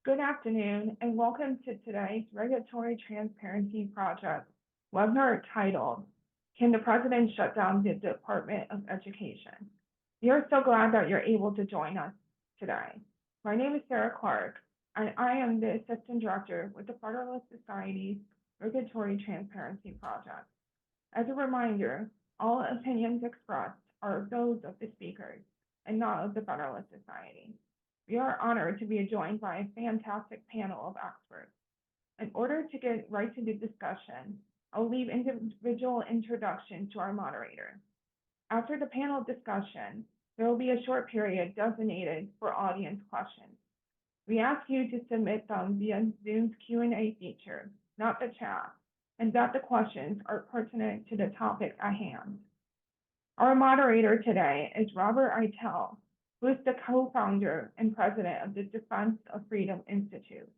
Good afternoon, and welcome to today's Regulatory Transparency Project webinar titled, Can the President Shut Down the Department of Education? We are so glad that you're able to join us today. My name is Sarah Clark, and I am the Assistant Director with the Federalist Society's Regulatory Transparency Project. As a reminder, all opinions expressed are those of the speakers and not of the Federalist Society. We are honored to be joined by a fantastic panel of experts. In order to get right to the discussion, I'll leave individual introductions to our moderator. After the panel discussion, there will be a short period designated for audience questions. We ask you to submit them via Zoom's Q&A feature, not the chat, and that the questions are pertinent to the topic at hand. Our moderator today is Robert Eitel, who is the co-founder and president of the Defense of Freedom Institute.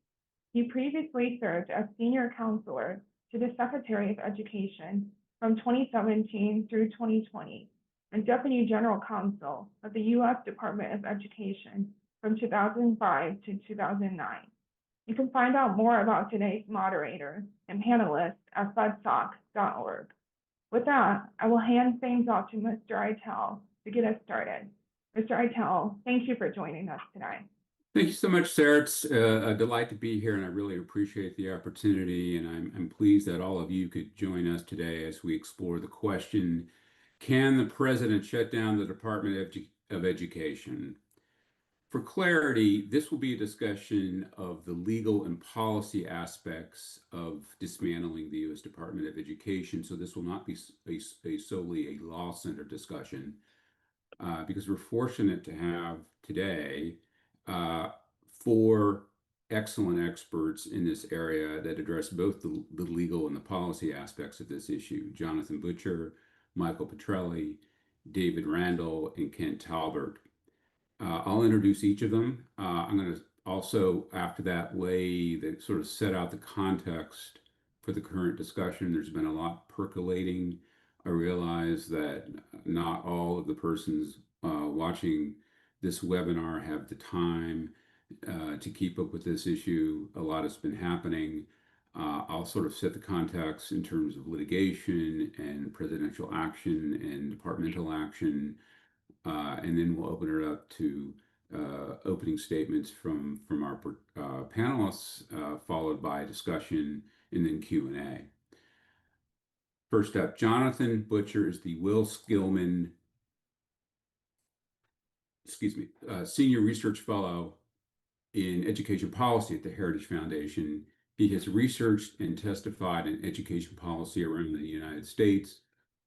He previously served as senior counselor to the Secretary of Education from 2017 through 2020, and Deputy General Counsel of the U.S. Department of Education from 2005 to 2009. You can find out more about today's moderator and panelists at fedsoc.org. With that, I will hand things off to Mr. Eitel to get us started. Mr. Eitel, thank you for joining us today. Thank you so much, Sarah. It's a delight to be here, and I really appreciate the opportunity. And I'm pleased that all of you could join us today as we explore the question, can the president shut down the Department of Education? For clarity, this will be a discussion of the legal and policy aspects of dismantling the U.S. Department of Education. So this will not be solely a law-centered discussion. Because we're fortunate to have today four excellent experts in this area that address both the legal and the policy aspects of this issue. Jonathan Butcher, Michael Petrelli, David Randall, and Kent Talbert. I'll introduce each of them. I'm going to also, after that, sort of set out the context for the current discussion. There's been a lot percolating. I realize that not all of the persons watching this webinar have the time to keep up with this issue. A lot has been happening. I'll sort of set the context in terms of litigation and presidential action and departmental action, and then we'll open it up to opening statements from our panelists, followed by discussion and then Q&A. First up, Jonathan Butcher is the Will Skillman, Senior Research Fellow in Education Policy at the Heritage Foundation. He has researched and testified in education policy around the United States,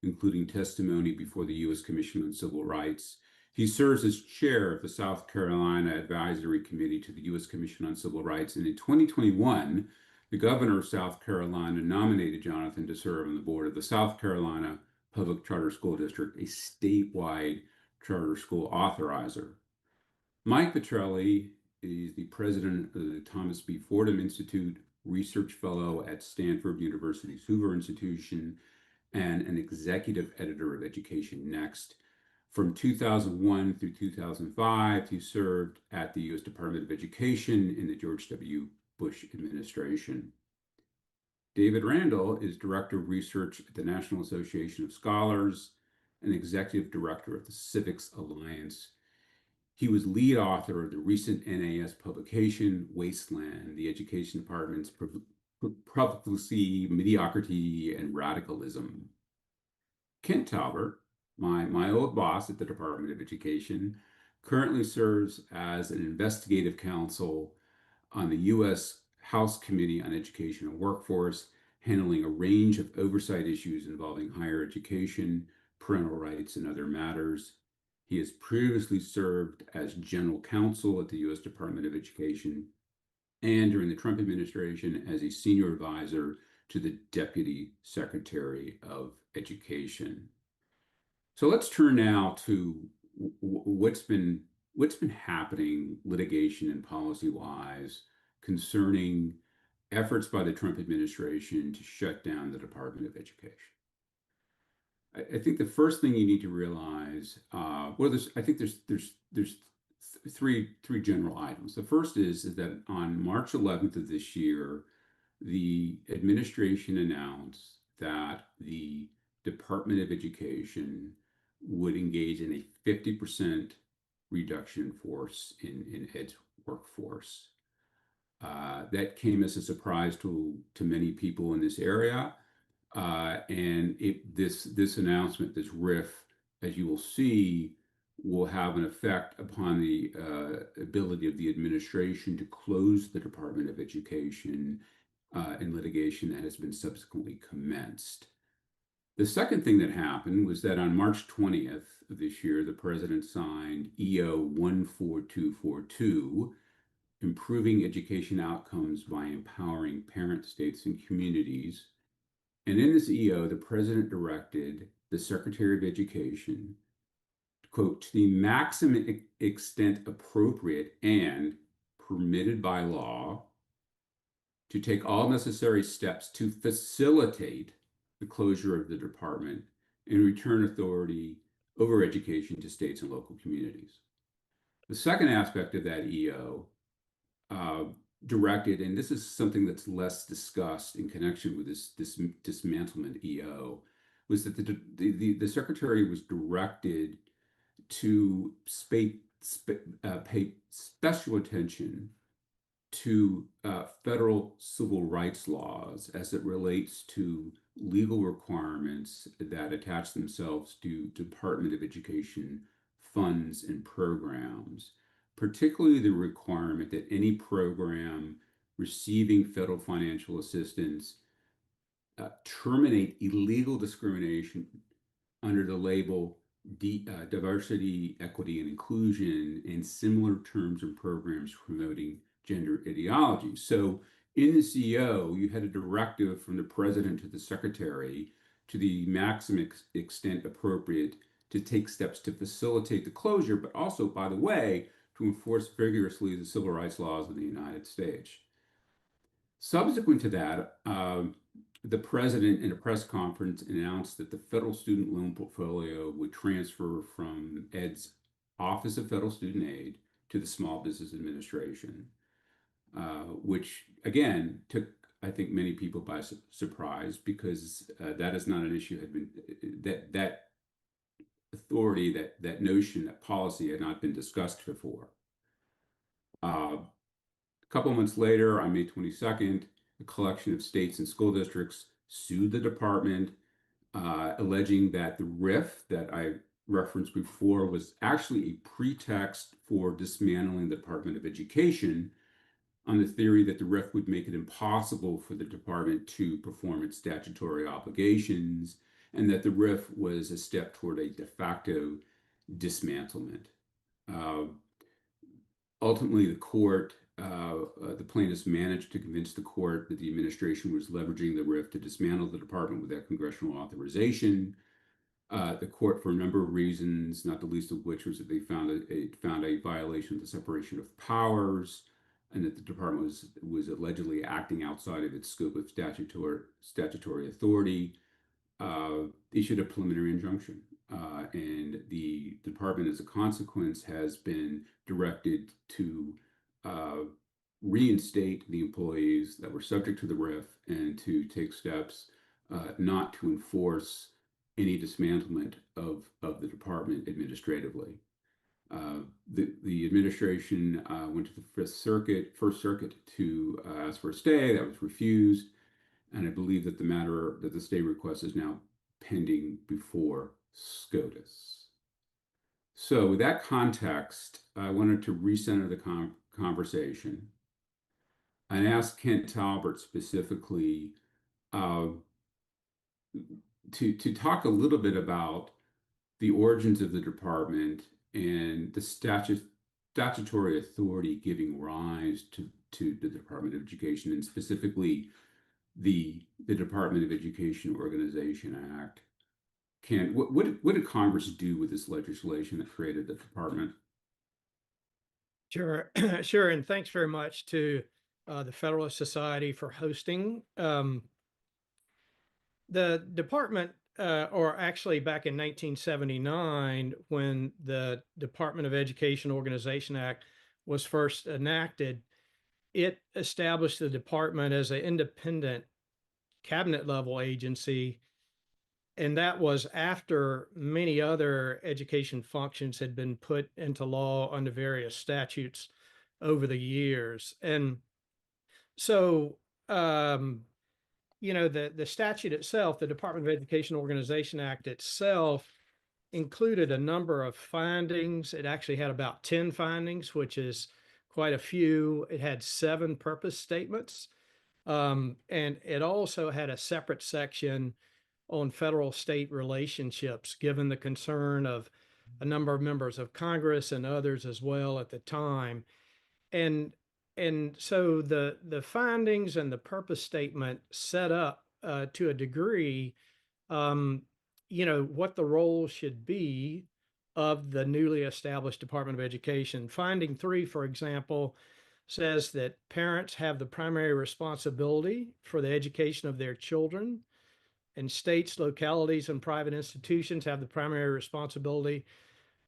including testimony before the U.S. Commission on Civil Rights. He serves as chair of the South Carolina Advisory Committee to the U.S. Commission on Civil Rights, and in 2021, the governor of South Carolina nominated Jonathan to serve on the board of the South Carolina Public Charter School District, a statewide charter school authorizer. Mike Petrelli is the president of the Thomas B. Fordham Institute, research fellow at Stanford University's Hoover Institution, and an executive editor of Education Next. From 2001 through 2005, he served at the U.S. Department of Education in the George W. Bush administration. David Randall is Director of Research at the National Association of Scholars and Executive Director of the Civics Alliance. He was lead author of the recent NAS publication, Wasteland, the Education Department's Profligacy, Mediocrity, and Radicalism. Kent Talbert, my old boss at the Department of Education, currently serves as an investigative counsel on the U.S. House Committee on Education and Workforce, handling a range of oversight issues involving higher education, parental rights, and other matters. He has previously served as general counsel at the U.S. Department of Education and during the Trump administration as a senior advisor to the Deputy Secretary of Education. So let's turn now to what's been happening litigation and policy-wise concerning efforts by the Trump administration to shut down the Department of Education. I think the first thing you need to realize, there's three general items. The first is that on March 11th of this year, the administration announced that the Department of Education would engage in a 50% reduction in force in its workforce. That came as a surprise to many people in this area. And this announcement, this RIF, as you will see, will have an effect upon the ability of the administration to close the Department of Education in litigation that has been subsequently commenced. The second thing that happened was that on March 20th of this year, the president signed EO 14242, Improving Education Outcomes by Empowering Parents, States, and Communities. And in this EO, the president directed the Secretary of Education, quote, to the maximum extent appropriate and permitted by law, to take all necessary steps to facilitate the closure of the department and return authority over education to states and local communities. The second aspect of that EO directed, and this is something that's less discussed in connection with this dismantlement EO, was that the secretary was directed to pay special attention to federal civil rights laws as it relates to legal requirements that attach themselves to Department of Education funds and programs, particularly the requirement that any program receiving federal financial assistance terminate illegal discrimination under the label diversity, equity, and inclusion in similar terms and programs promoting gender ideology. So in the CEO, you had a directive from the president to the secretary to the maximum extent appropriate to take steps to facilitate the closure, but also, by the way, to enforce vigorously the civil rights laws of the United States. Subsequent to that, the president in a press conference announced that the federal student loan portfolio would transfer from ED's Office of Federal Student Aid to the Small Business Administration, which again took, I think, many people by surprise, because that is not an issue that authority, that notion, that policy had not been discussed before. A couple months later, on May 22nd, a collection of states and school districts sued the department, alleging that the RIF that I referenced before was actually a pretext for dismantling the Department of Education, on the theory that the RIF would make it impossible for the department to perform its statutory obligations, and that the RIF was a step toward a de facto dismantlement. Ultimately, the plaintiffs managed to convince the court that the administration was leveraging the RIF to dismantle the department without congressional authorization. The court, for a number of reasons, not the least of which was that they found a violation of the separation of powers, and that the department was allegedly acting outside of its scope of statutory authority, issued a preliminary injunction. And the department, as a consequence, has been directed to reinstate the employees that were subject to the RIF and to take steps not to enforce any dismantlement of the department administratively. The administration went to the First Circuit to ask for a stay. That was refused, and I believe that the stay request is now pending before SCOTUS. So with that context, I wanted to recenter the conversation and ask Kent Talbert specifically to talk a little bit about the origins of the department and the statutory authority giving rise to the Department of Education, and specifically the Department of Education Organization Act. Kent, what did Congress do with this legislation that created the department? Sure, sure, and thanks very much to the Federalist Society for hosting. The department or actually back in 1979, when the Department of Education Organization Act was first enacted, it established the department as an independent cabinet level agency. And that was after many other education functions had been put into law under various statutes over the years. And so, the statute itself, the Department of Education Organization Act itself, included a number of findings. It actually had about 10 findings, which is quite a few. It had 7 purpose statements. And it also had a separate section on federal-state relationships, given the concern of a number of members of Congress and others as well at the time. And so the findings and the purpose statement set up to a degree, what the role should be of the newly established Department of Education. Finding 3, for example, says that parents have the primary responsibility for the education of their children, and states, localities, and private institutions have the primary responsibility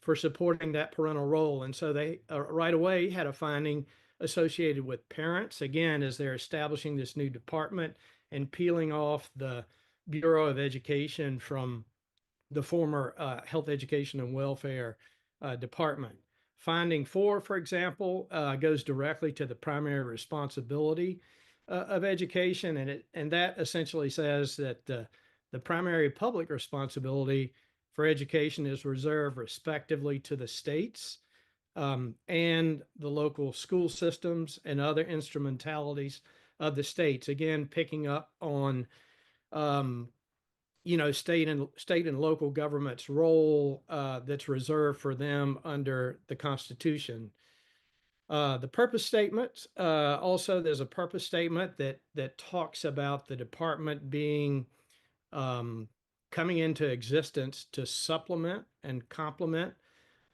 for supporting that parental role. And so they right away had a finding associated with parents, again, as they're establishing this new department and peeling off the Bureau of Education from the former Health, Education, and Welfare Department. Finding 4, for example, goes directly to the primary responsibility of education, and that essentially says that the primary public responsibility for education is reserved respectively to the states and the local school systems and other instrumentalities of the states. Again, picking up on state and local government's role that's reserved for them under the Constitution. The purpose statement, also there's a purpose statement that talks about the department being coming into existence to supplement and complement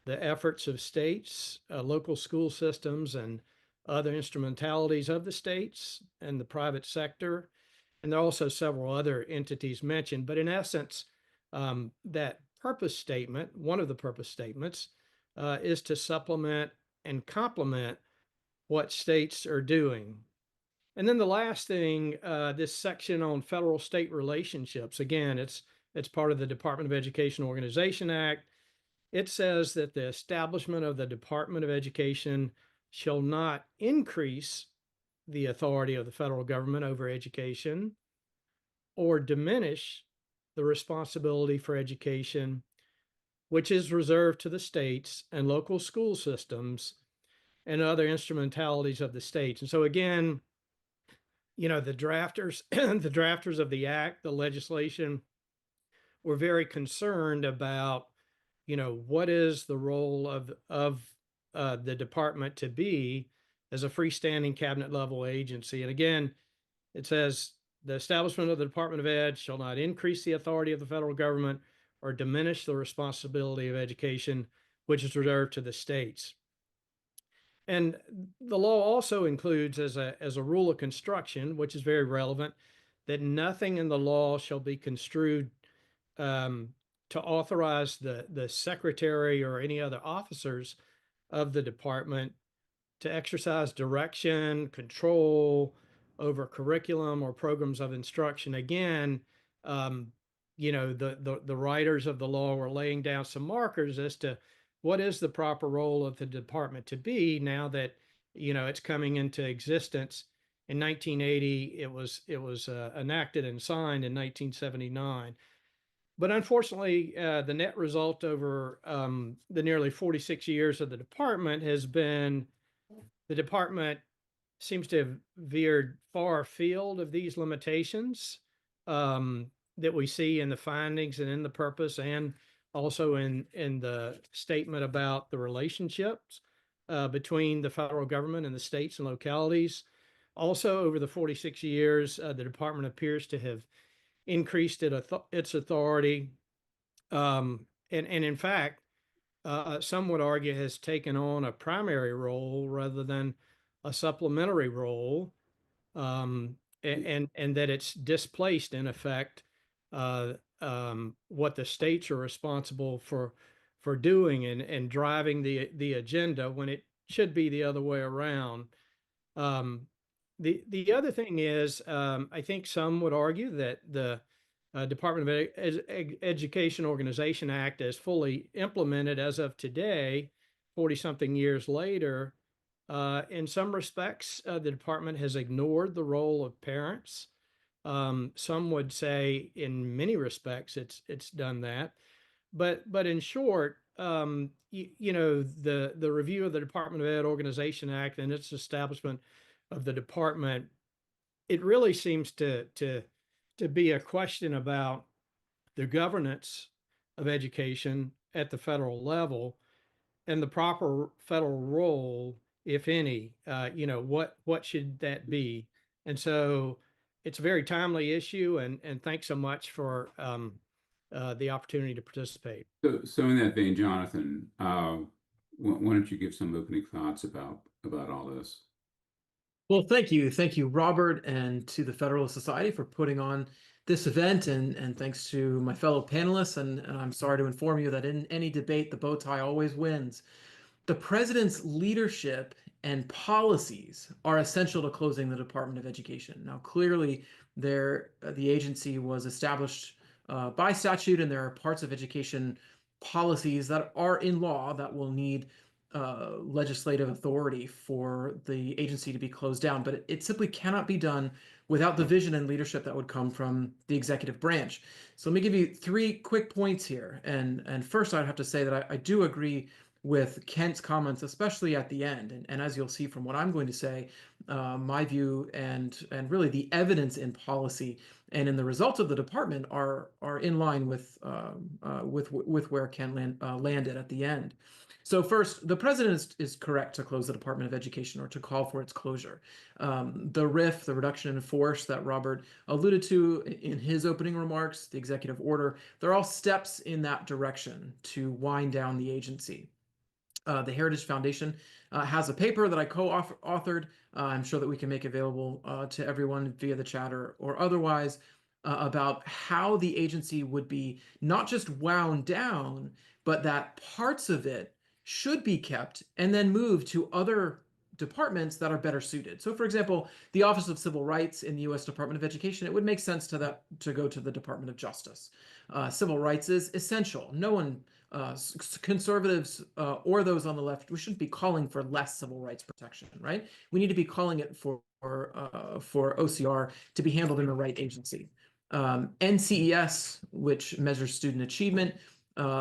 the efforts of states, local school systems, and other instrumentalities of the states and the private sector. And there are also several other entities mentioned, but in essence, that purpose statement, one of the purpose statements, is to supplement and complement what states are doing. And then the last thing, this section on federal-state relationships, again, it's part of the Department of Education Organization Act. It says that the establishment of the Department of Education shall not increase the authority of the federal government over education or diminish the responsibility for education, which is reserved to the states and local school systems and other instrumentalities of the states. And so again, the drafters, the drafters of the act, the legislation, were very concerned about, what is the role of the department to be as a freestanding cabinet level agency. And again, it says the establishment of the Department of Ed shall not increase the authority of the federal government or diminish the responsibility of education, which is reserved to the states. And the law also includes as a rule of construction, which is very relevant, that nothing in the law shall be construed to authorize the secretary or any other officers of the department to exercise direction, control over curriculum or programs of instruction. Again, the writers of the law were laying down some markers as to what is the proper role of the department to be now that it's coming into existence. In 1980, it was enacted and signed in 1979. But unfortunately, the net result over the nearly 46 years of the department has been the department seems to have veered far afield of these limitations that we see in the findings and in the purpose, and also in the statement about the relationships between the federal government and the states and localities. Also, over the 46 years, the department appears to have increased its authority, and in fact, some would argue has taken on a primary role rather than a supplementary role, and that it's displaced, in effect, what the states are responsible for doing and driving the agenda when it should be the other way around. The other thing is, I think some would argue that the Department of Education Organization Act is fully implemented as of today, 40-something years later. In some respects, the department has ignored the role of parents. Some would say in many respects it's done that. But in short, the review of the Department of Ed Organization Act and its establishment of the department, it really seems to be a question about the governance of education at the federal level and the proper federal role, if any. What should that be? And so it's a very timely issue, and thanks so much for the opportunity to participate. So in that vein, Jonathan, why don't you give some opening thoughts about all this? Well, thank you, Robert, and to the Federalist Society for putting on this event, and thanks to my fellow panelists. And I'm sorry to inform you that in any debate, the bow tie always wins. The president's leadership and policies are essential to closing the Department of Education. Now, clearly, the agency was established by statute, and there are parts of education policies that are in law that will need legislative authority for the agency to be closed down. But it simply cannot be done without the vision and leadership that would come from the executive branch. So let me give you 3 quick points here. And first, I'd have to say that I do agree with Kent's comments, especially at the end. And as you'll see from what I'm going to say, my view and really the evidence in policy and in the results of the department are in line with where Kent landed at the end. So first, the president is correct to close the Department of Education or to call for its closure. The RIF, the reduction in force that Robert alluded to in his opening remarks, the executive order, they're all steps in that direction to wind down the agency. The Heritage Foundation has a paper that I co-authored. I'm sure that we can make available to everyone via the chat or otherwise about how the agency would be not just wound down, but that parts of it should be kept and then moved to other departments that are better suited. So for example, the Office of Civil Rights in the U.S. Department of Education, it would make sense to go to the Department of Justice. Civil rights is essential. No one, conservatives or those on the left, we shouldn't be calling for less civil rights protection, right? We need to be calling it for OCR to be handled in the right agency. NCES, which measures student achievement,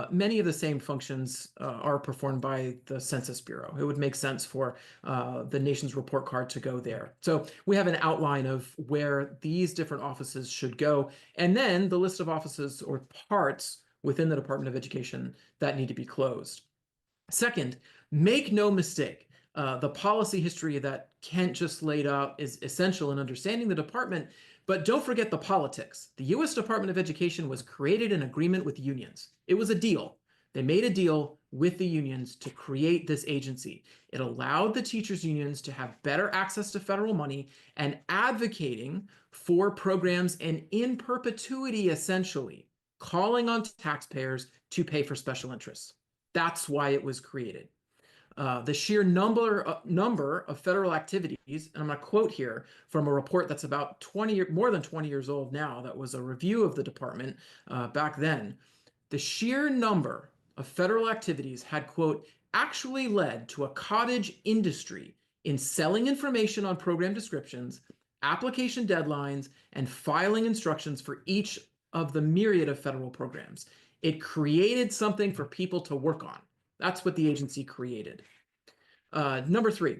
many of the same functions are performed by the Census Bureau. It would make sense for the nation's report card to go there. So we have an outline of where these different offices should go, and then the list of offices or parts within the Department of Education that need to be closed. Second, make no mistake, the policy history that Kent just laid out is essential in understanding the department, but don't forget the politics. The U.S. Department of Education was created in agreement with unions. It was a deal. They made a deal with the unions to create this agency. It allowed the teachers' unions to have better access to federal money and advocating for programs and in perpetuity, essentially, calling on taxpayers to pay for special interests. That's why it was created. The sheer number of federal activities, and I'm going to quote here from a report that's about more than 20 years old now, that was a review of the department back then. The sheer number of federal activities had, quote, actually led to a cottage industry in selling information on program descriptions, application deadlines, and filing instructions for each of the myriad of federal programs. It created something for people to work on. That's what the agency created. Number 3,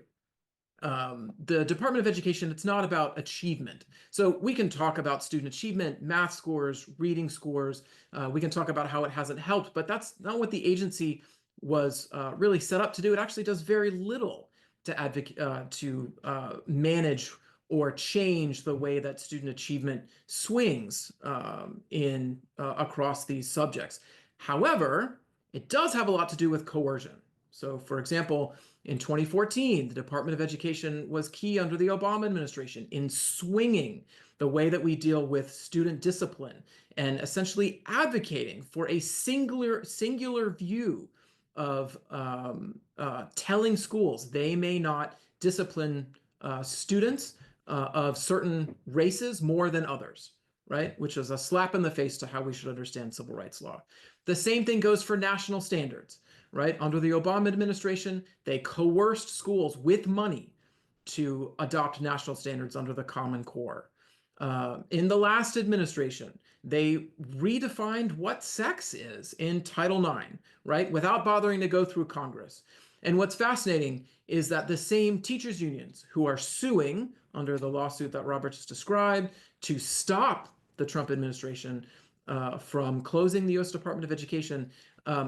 the Department of Education, it's not about achievement. So we can talk about student achievement, math scores, reading scores. We can talk about how it hasn't helped, but that's not what the agency was really set up to do. It actually does very little to manage or change the way that student achievement swings across these subjects. However, it does have a lot to do with coercion. So for example, in 2014, the Department of Education was key under the Obama administration in swinging the way that we deal with student discipline, and essentially advocating for a singular view of telling schools they may not discipline students of certain races more than others, right? Which is a slap in the face to how we should understand civil rights law. The same thing goes for national standards, right? Under the Obama administration, they coerced schools with money to adopt national standards under the Common Core. In the last administration, they redefined what sex is in Title IX, right? Without bothering to go through Congress. And what's fascinating is that the same teachers unions who are suing under the lawsuit that Robert just described to stop the Trump administration from closing the U.S. Department of Education,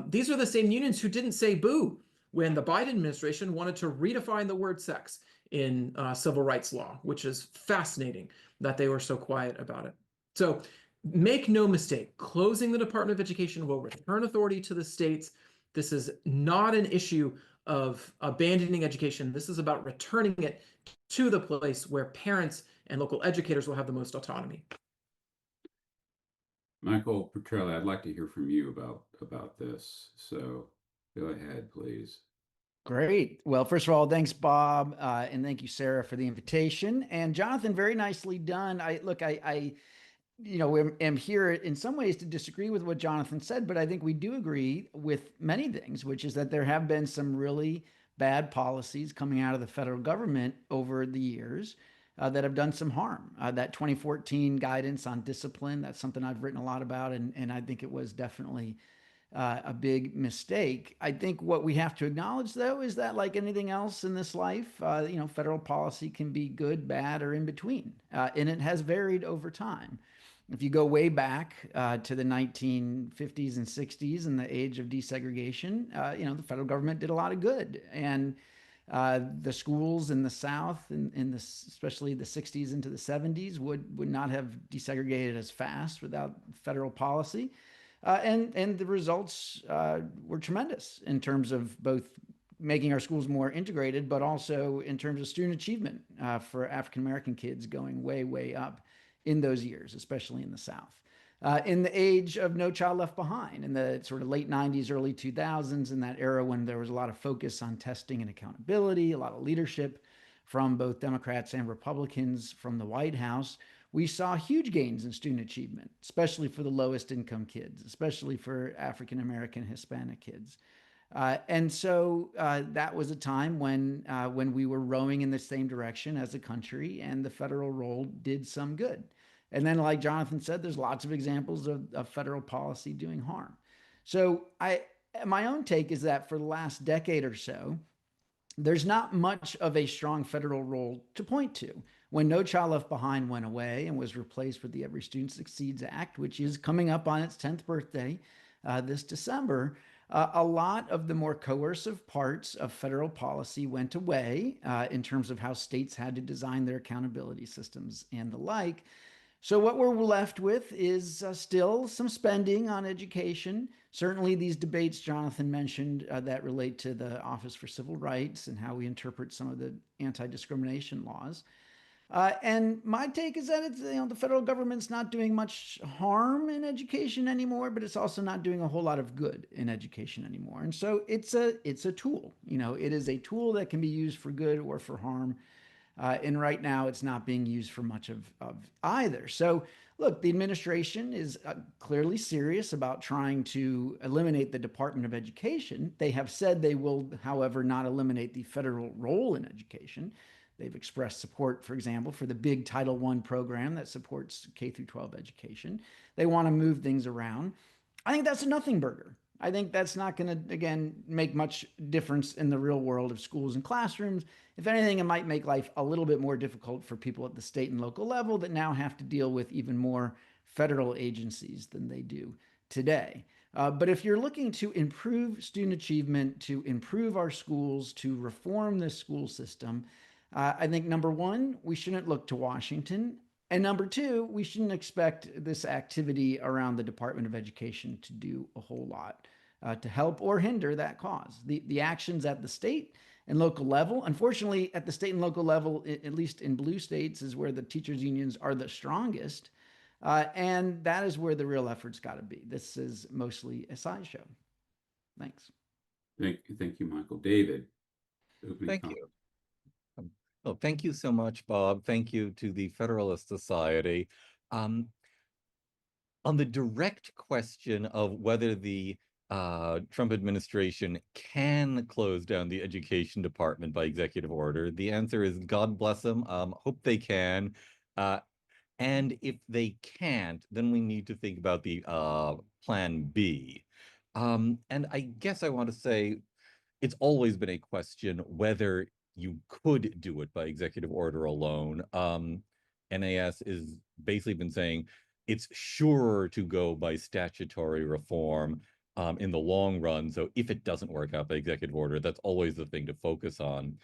these are the same unions who didn't say boo when the Biden administration wanted to redefine the word sex in civil rights law, which is fascinating that they were so quiet about it. So make no mistake, closing the Department of Education will return authority to the states. This is not an issue of abandoning education. This is about returning it to the place where parents and local educators will have the most autonomy. Michael Petrelli, I'd like to hear from you about this. So go ahead, please. Great. Well, first of all, thanks, Bob, and thank you, Sarah, for the invitation. And Jonathan, very nicely done. I am here in some ways to disagree with what Jonathan said, but I think we do agree with many things, which is that there have been some really bad policies coming out of the federal government over the years that have done some harm. That 2014 guidance on discipline, that's something I've written a lot about, and I think it was definitely a big mistake. I think what we have to acknowledge, though, is that like anything else in this life, federal policy can be good, bad, or in between, and it has varied over time. If you go way back to the 1950s and 60s and the age of desegregation, the federal government did a lot of good, and the schools in the South, especially the 60s into the 70s, would not have desegregated as fast without federal policy. And the results were tremendous in terms of both making our schools more integrated, but also in terms of student achievement for African-American kids going way, way up in those years, especially in the South. In the age of No Child Left Behind, in the sort of late 90s, early 2000s, in that era when there was a lot of focus on testing and accountability, a lot of leadership from both Democrats and Republicans from the White House, we saw huge gains in student achievement, especially for the lowest income kids, especially for African-American Hispanic kids. And so that was a time when we were rowing in the same direction as a country, and the federal role did some good. And then, like Jonathan said, there's lots of examples of federal policy doing harm. So my own take is that for the last decade or so, there's not much of a strong federal role to point to. When No Child Left Behind went away and was replaced with the Every Student Succeeds Act, which is coming up on its 10th birthday this December, a lot of the more coercive parts of federal policy went away in terms of how states had to design their accountability systems and the like. So what we're left with is still some spending on education. Certainly these debates Jonathan mentioned that relate to the Office for Civil Rights and how we interpret some of the anti-discrimination laws. And my take is that it's, the federal government's not doing much harm in education anymore, but it's also not doing a whole lot of good in education anymore. And so it's a tool. It is a tool that can be used for good or for harm. And right now it's not being used for much of either. So look, the administration is clearly serious about trying to eliminate the Department of Education. They have said they will, however, not eliminate the federal role in education. They've expressed support, for example, for the big Title I program that supports K through 12 education. They want to move things around. I think that's a nothing burger. I think that's not going to, again, make much difference in the real world of schools and classrooms. If anything, it might make life a little bit more difficult for people at the state and local level that now have to deal with even more federal agencies than they do today. But if you're looking to improve student achievement, to improve our schools, to reform the school system, I think number one, we shouldn't look to Washington. And number two, we shouldn't expect this activity around the Department of Education to do a whole lot. to help or hinder that cause. The actions at the state and local level, unfortunately, at the state and local level, at least in blue states, is where the teachers unions are the strongest. And that is where the real effort's got to be. This is mostly a sideshow. Thanks. Thank you, Michael. David, opening Thank comment. you. Well, thank you so much, Bob. Thank you to the Federalist Society. On the direct question of whether the Trump administration can close down the education department by executive order, the answer is God bless them. Hope they can. And if they can't, then we need to think about the plan B. And I guess I want to say it's always been a question whether you could do it by executive order alone. NAS is basically been saying it's sure to go by statutory reform in the long run. So if it doesn't work out by executive order, that's always the thing to focus on.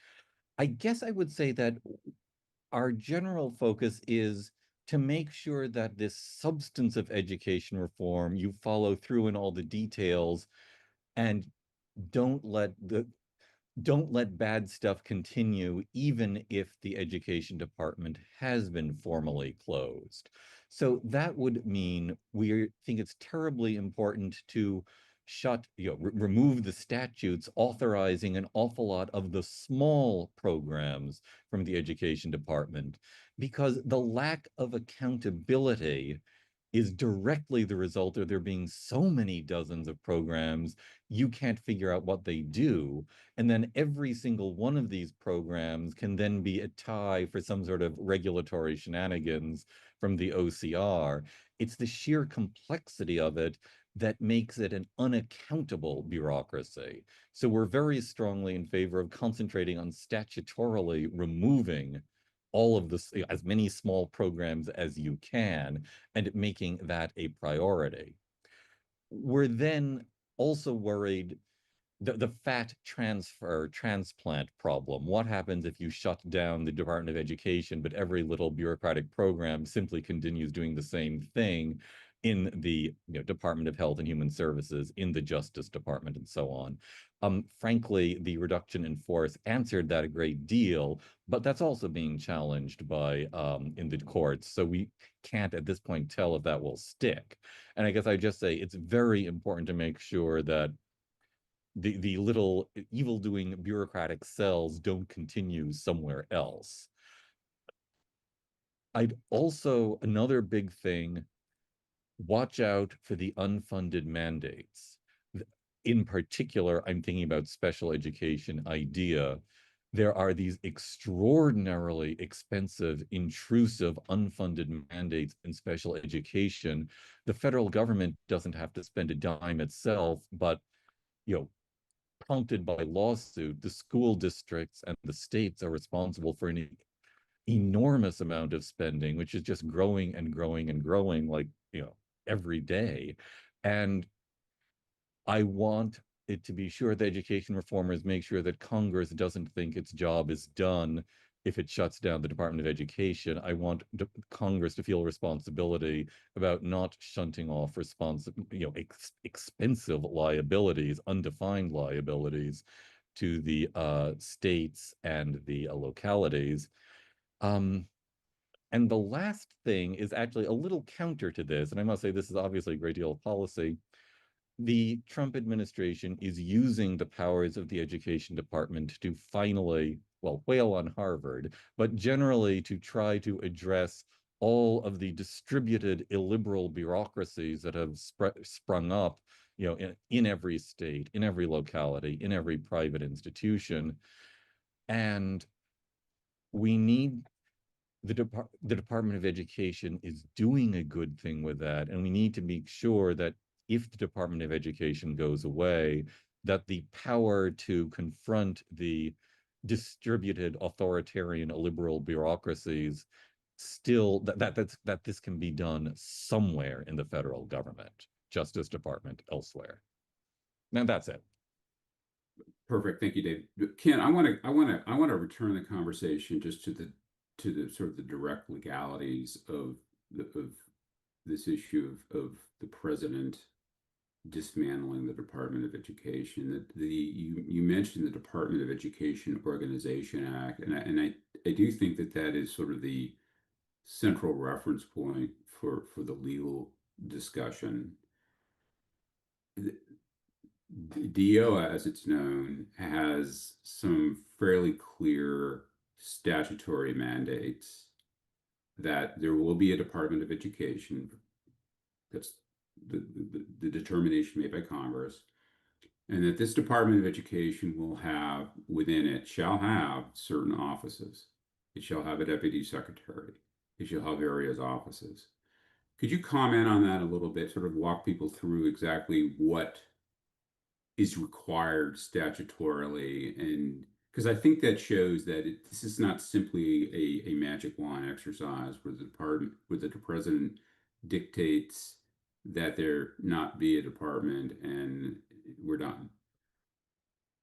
I guess I would say that our general focus is to make sure that this substance of education reform, you follow through in all the details and don't let bad stuff continue, even if the education department has been formally closed. So that would mean we think it's terribly important to remove the statutes authorizing an awful lot of the small programs from the education department, because the lack of accountability is directly the result of there being so many dozens of programs, you can't figure out what they do. And then every single one of these programs can then be a tie for some sort of regulatory shenanigans from the OCR. It's the sheer complexity of it that makes it an unaccountable bureaucracy. So we're very strongly in favor of concentrating on statutorily removing all of this, as many small programs as you can, and making that a priority. We're then also worried the fat transplant problem. What happens if you shut down the Department of Education, but every little bureaucratic program simply continues doing the same thing in the Department of Health and Human Services, in the Justice Department, and so on? Frankly, the reduction in force answered that a great deal, but that's also being challenged by in the courts. So we can't at this point tell if that will stick. And I guess I just say it's very important to make sure that the little evil-doing bureaucratic cells don't continue somewhere else. I'd also, another big thing, watch out for the unfunded mandates. In particular, I'm thinking about special education IDEA. There are these extraordinarily expensive, intrusive, unfunded mandates in special education. The federal government doesn't have to spend a dime itself, but prompted by lawsuit, the school districts and the states are responsible for an enormous amount of spending, which is just growing and growing and growing, like, every day. And I want it to be sure that education reformers make sure that Congress doesn't think its job is done if it shuts down the Department of Education. I want Congress to feel responsibility about not shunting off expensive liabilities, undefined liabilities, to the states and the localities. And the last thing is actually a little counter to this, and I must say this is obviously a great deal of policy. The Trump administration is using the powers of the education department to finally, whale on Harvard, but generally to try to address all of the distributed illiberal bureaucracies that have sprung up, in every state, in every locality, in every private institution. And we need the Department of Education is doing a good thing with that, and we need to make sure that if the Department of Education goes away, that the power to confront the distributed authoritarian liberal bureaucracies still that this can be done somewhere in the federal government, Justice Department, elsewhere. Now that's it. Perfect. Thank you, Dave. Ken, I want to return the conversation just to the sort of the direct legalities of this issue of the president dismantling the Department of Education. That you mentioned the Department of Education Organization Act, and I do think that that is sort of the central reference point for the legal discussion. The DO, as it's known, has some fairly clear statutory mandates that there will be a Department of Education. That's the determination made by Congress, and that this Department of Education will have within it shall have certain offices. It shall have a deputy secretary. It shall have various offices. Could you comment on that a little bit, sort of walk people through exactly what is required statutorily? And because I think that shows that this is not simply a magic wand exercise where the president dictates that there not be a department and we're done.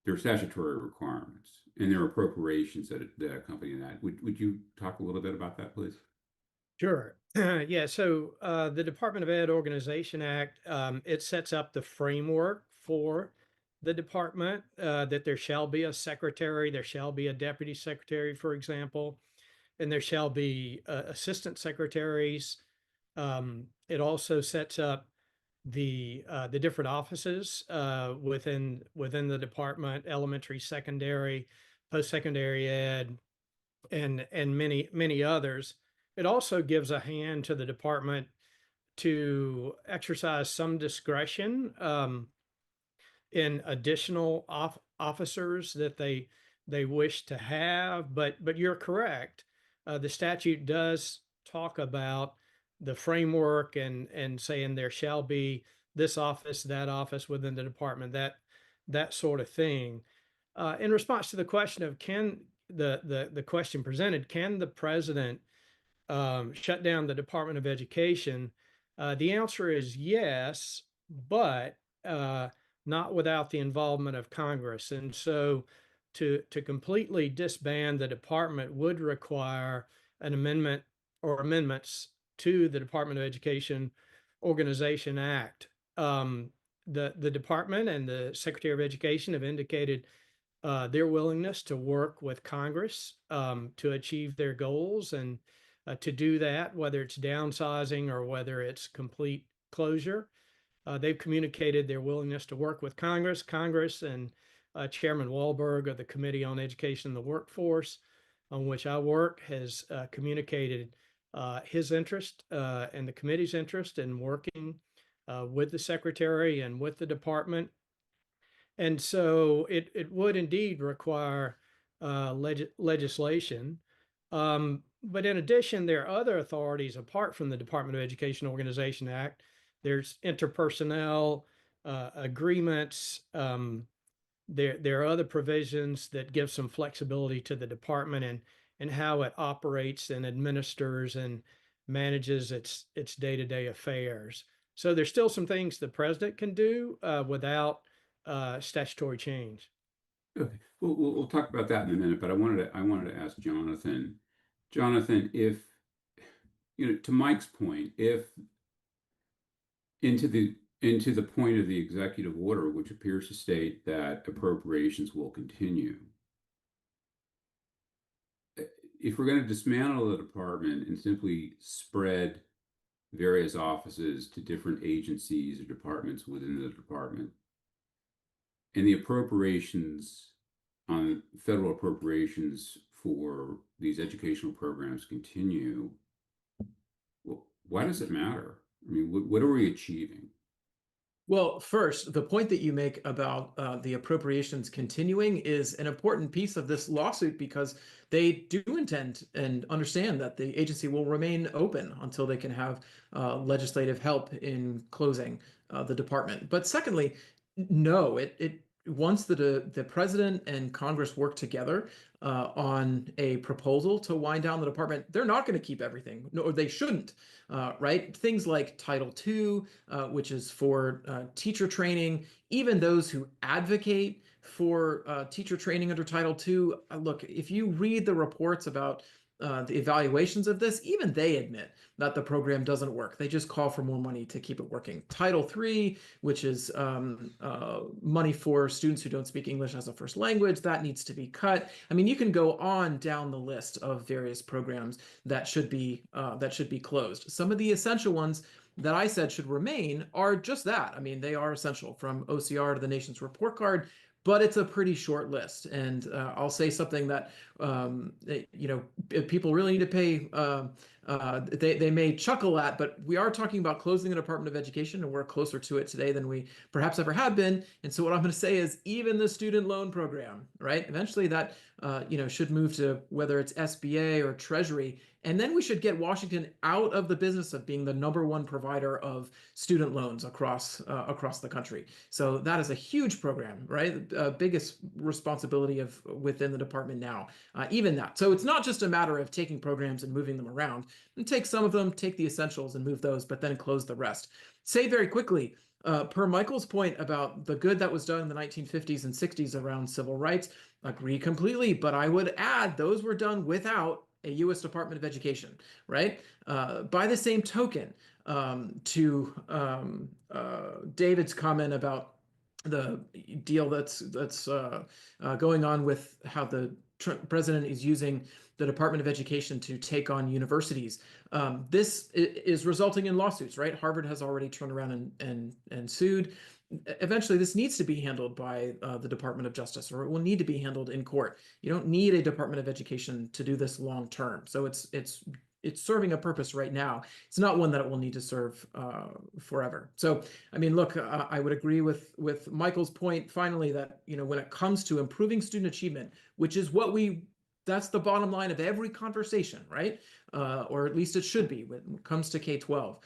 There are statutory requirements and there are appropriations that accompany that. Would you talk a little bit about that, please? Sure. Yeah. So the Department of Ed Organization Act, it sets up the framework for the department, that there shall be a secretary, there shall be a deputy secretary, for example, and there shall be assistant secretaries. It also sets up the different offices within the department: elementary, secondary, post-secondary ed, and many others. It also gives a hand to the department to exercise some discretion in additional officers that they wish to have. But you're correct. The statute does talk about the framework and saying there shall be this office, that office within the department, that sort of thing. In response to the question of the question presented, can the president shut down the Department of Education? The answer is yes, but not without the involvement of Congress. And so to completely disband the department would require an amendment or amendments to the Department of Education Organization Act. The department and the Secretary of Education have indicated their willingness to work with Congress to achieve their goals, and to do that, whether it's downsizing or whether it's complete closure. They've communicated their willingness to work with Congress. Congress and Chairman Wahlberg of the Committee on Education and the Workforce, on which I work, has communicated his interest and the committee's interest in working with the secretary and with the department. And so it would indeed require legislation. But in addition, there are other authorities apart from the Department of Education Organization Act. There's interpersonnel agreements. There are other provisions that give some flexibility to the department and how it operates and administers and manages its day-to-day affairs. So there's still some things the president can do without statutory change. Okay, we'll talk about that in a minute, but I wanted to ask Jonathan. Jonathan, if to Mike's point, if into the point of the executive order, which appears to state that appropriations will continue, if we're going to dismantle the department and simply spread various offices to different agencies or departments within the department, and the appropriations on federal appropriations for these educational programs continue, well, why does it matter? I mean, what are we achieving? Well, first, the point that you make about the appropriations continuing is an important piece of this lawsuit, because they do intend and understand that the agency will remain open until they can have legislative help in closing the department. But secondly, no, once the president and Congress work together on a proposal to wind down the department, they're not going to keep everything, or they shouldn't, right? Things like Title II, which is for teacher training, even those who advocate for teacher training under Title II. Look, if you read the reports about the evaluations of this, even they admit that the program doesn't work. They just call for more money to keep it working. Title III, which is money for students who don't speak English as a first language, that needs to be cut. I mean, you can go on down the list of various programs that should be closed. Some of the essential ones that I said should remain are just that. I mean, they are essential, from OCR to the nation's report card, but it's a pretty short list. And I'll say something that people really need to pay. They may chuckle at, but we are talking about closing the Department of Education, and we're closer to it today than we perhaps ever have been. And so what I'm going to say is, even the student loan program, right? Eventually that should move to whether it's SBA or Treasury. And then we should get Washington out of the business of being the #1 provider of student loans across the country. So that is a huge program, right? Biggest responsibility within the department now, even that. So it's not just a matter of taking programs and moving them around. And take some of them, take the essentials and move those, but then close the rest. Say very quickly, per Michael's point about the good that was done in the 1950s and 60s around civil rights, agree completely. But I would add, those were done without a U.S. Department of Education, right? By the same token, to David's comment about the deal that's going on with how the president is using the Department of Education to take on universities. This is resulting in lawsuits, right? Harvard has already turned around and sued. Eventually, this needs to be handled by the Department of Justice, or it will need to be handled in court. You don't need a Department of Education to do this long term. So it's serving a purpose right now. It's not one that it will need to serve forever. So, I mean, look, I would agree with Michael's point finally that, when it comes to improving student achievement, which is that's the bottom line of every conversation, right? Or at least it should be when it comes to K-12.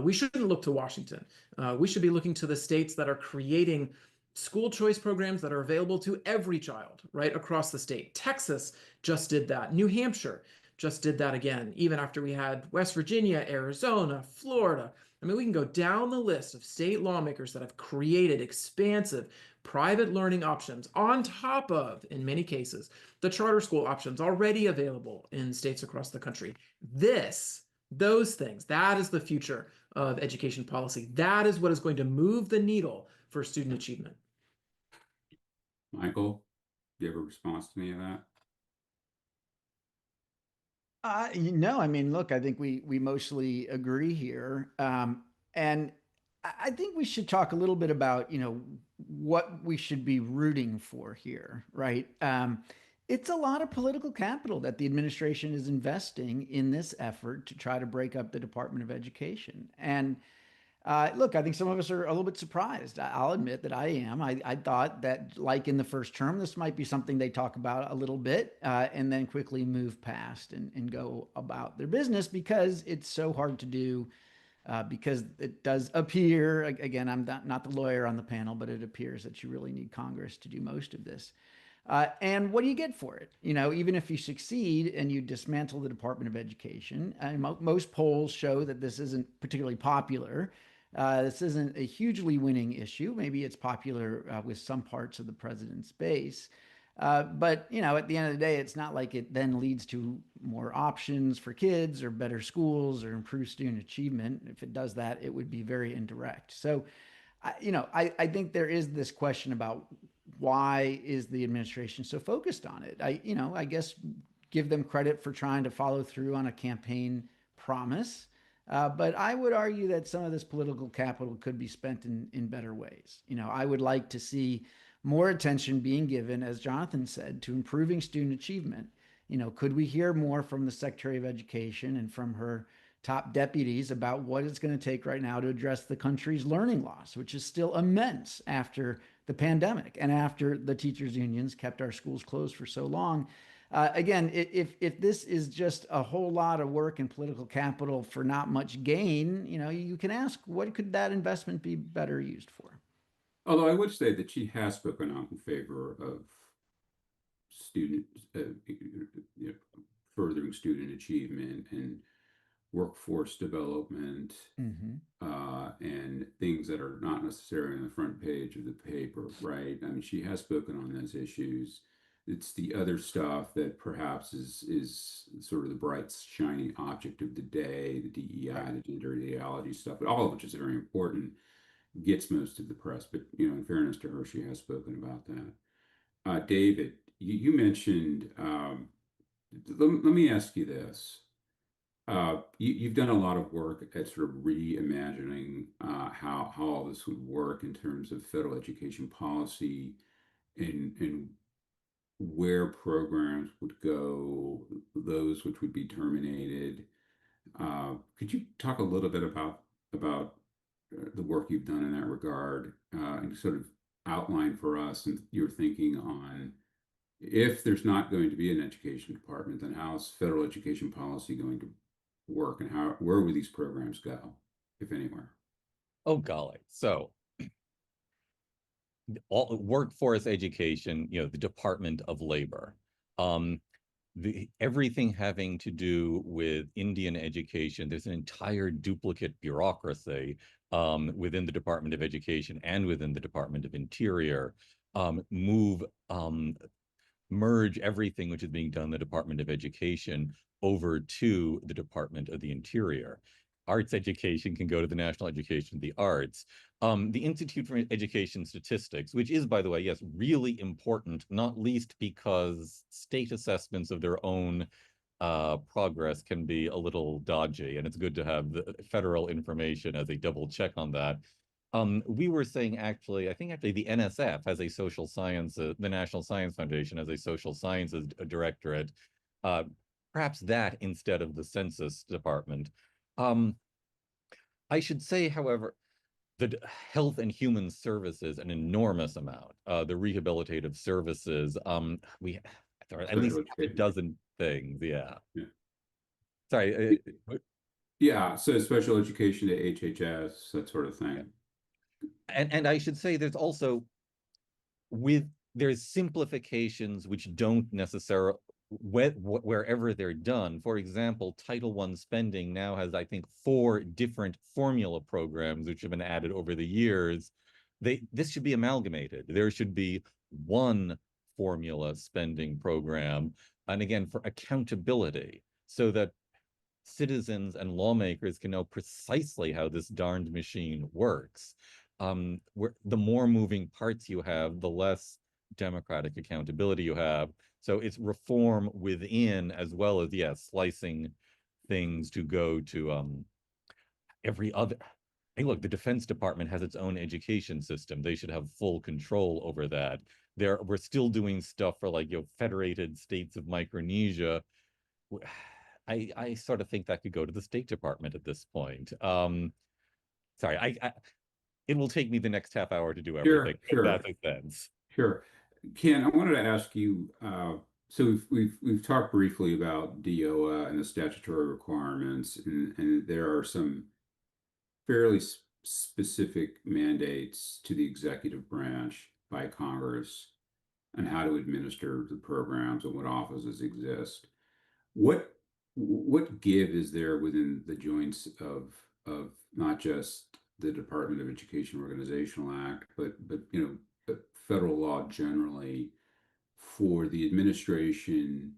We shouldn't look to Washington. We should be looking to the states that are creating school choice programs that are available to every child, right, across the state. Texas just did that. New Hampshire just did that again, even after we had West Virginia, Arizona, Florida. I mean, we can go down the list of state lawmakers that have created expansive private learning options on top of, in many cases, the charter school options already available in states across the country. Those things, that is the future of education policy. That is what is going to move the needle for student achievement. Michael, do you have a response to any of that? No, I mean, look, I think we mostly agree here. And I think we should talk a little bit about, what we should be rooting for here, right? It's a lot of political capital that the administration is investing in this effort to try to break up the Department of Education. And look, I think some of us are a little bit surprised. I'll admit that I am. I thought that, like in the first term, this might be something they talk about a little bit and then quickly move past and go about their business, because it's so hard to do. Because it does appear, again, I'm not the lawyer on the panel, but it appears that you really need Congress to do most of this. And what do you get for it? Even if you succeed and you dismantle the Department of Education, and most polls show that this isn't particularly popular. This isn't a hugely winning issue. Maybe it's popular with some parts of the president's base. But, at the end of the day, it's not like it then leads to more options for kids or better schools or improved student achievement. If it does that, it would be very indirect. So, I think there is this question about why is the administration so focused on it? I guess give them credit for trying to follow through on a campaign promise. But I would argue that some of this political capital could be spent in better ways. I would like to see more attention being given, as Jonathan said, to improving student achievement. Could we hear more from the Secretary of Education and from her top deputies about what it's going to take right now to address the country's learning loss, which is still immense after the pandemic and after the teachers' unions kept our schools closed for so long. Again, if this is just a whole lot of work and political capital for not much gain, you can ask, what could that investment be better used for? Although I would say that she has spoken out in favor of students, furthering student achievement and workforce development, and things that are not necessarily on the front page of the paper, right? I mean, she has spoken on those issues. it's the other stuff that perhaps is sort of the bright, shiny object of the day, the DEI, the gender ideology stuff, but all of which is very important, gets most of the press. But in fairness to her, she has spoken about that. David, you mentioned. Let me ask you this. You've done a lot of work at sort of reimagining how all this would work in terms of federal education policy and where programs would go, those which would be terminated. Could you talk a little bit about the work you've done in that regard and sort of outline for us and your thinking on if there's not going to be an education department, then how's federal education policy going to work and where will these programs go, if anywhere? Oh, golly. So all workforce education, the Department of Labor, everything having to do with Indian education, there's an entire duplicate bureaucracy within the Department of Education and within the Department of Interior. Merge everything which is being done in the Department of Education over to the Department of the Interior. Arts education can go to the National Education of the Arts. The Institute for Education Statistics, which is, by the way, yes, really important, not least because state assessments of their own progress can be a little dodgy, and it's good to have the federal information as a double check on that. We were saying I think the NSF has a social science, the National Science Foundation has a social sciences directorate, perhaps that instead of the Census Department. I should say, however, the Health and Human Services, an enormous amount. The rehabilitative services, we at least a dozen things. Yeah. Sorry. Yeah. So special education to HHS, that sort of thing. Yeah. And I should say there's also there's simplifications which don't necessarily wherever they're done. For example, Title I spending now has, I think, 4 different formula programs which have been added over the years. This should be amalgamated. There should be one formula spending program, and again, for accountability, so that citizens and lawmakers can know precisely how this darned machine works. Where the more moving parts you have, the less democratic accountability you have. So it's reform within, as well as, yes, slicing things to go to every other. Hey, look, the Defense Department has its own education system. They should have full control over that. We're still doing stuff for federated states of Micronesia. I sort of think that could go to the State Department at this point. Sorry, it will take me the next half hour to do everything. Sure. That makes sense. Sure. Ken, I wanted to ask you, so we've talked briefly about DOA and the statutory requirements, and there are some fairly specific mandates to the executive branch by Congress on how to administer the programs and what offices exist. What give is there within the joints of not just the Department of Education Organizational Act, but federal law generally for the administration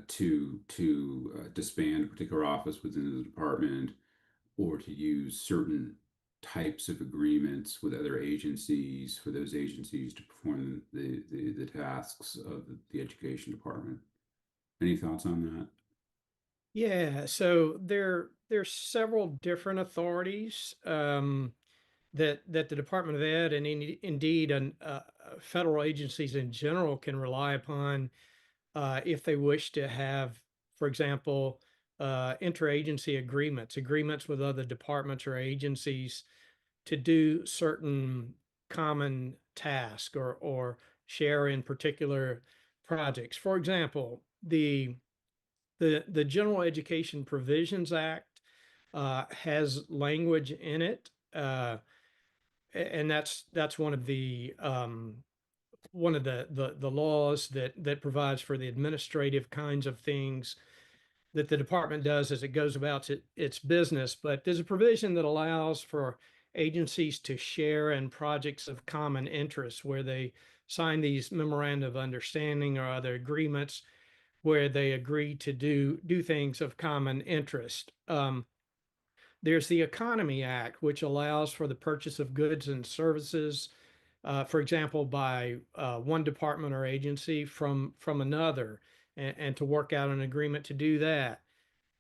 to disband a particular office within the department or to use certain types of agreements with other agencies for those agencies to perform the tasks of the education department? Any thoughts on that? Yeah, so there's several different authorities that the Department of Ed and indeed federal agencies in general can rely upon if they wish to have, for example, interagency agreements with other departments or agencies to do certain common tasks or share in particular projects. For example, the General Education Provisions Act has language in it, and that's one of the laws that provides for the administrative kinds of things that the department does as it goes about its business. But there's a provision that allows for agencies to share in projects of common interest where they sign these memorandum of understanding or other agreements where they agree to do things of common interest. There's the Economy Act, which allows for the purchase of goods and services, for example, by one department or agency from another, and to work out an agreement to do that.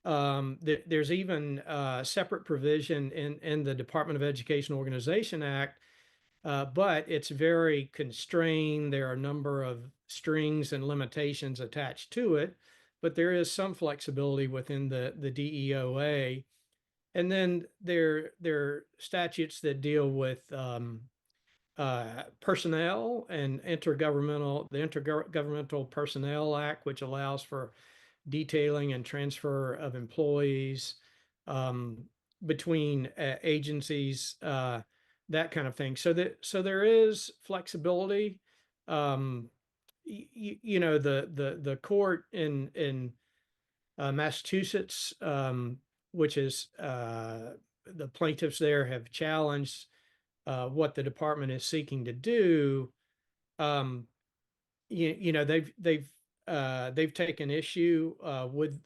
There's even separate provision in the Department of Education Organization Act, but it's very constrained. There are a number of strings and limitations attached to it, but there is some flexibility within the DEOA. And then there are statutes that deal with personnel and the Intergovernmental Personnel Act, which allows for detailing and transfer of employees between agencies, that kind of thing. So there is flexibility. You know, the court in Massachusetts, which is the plaintiffs there have challenged what the department is seeking to do. You know, they've taken issue with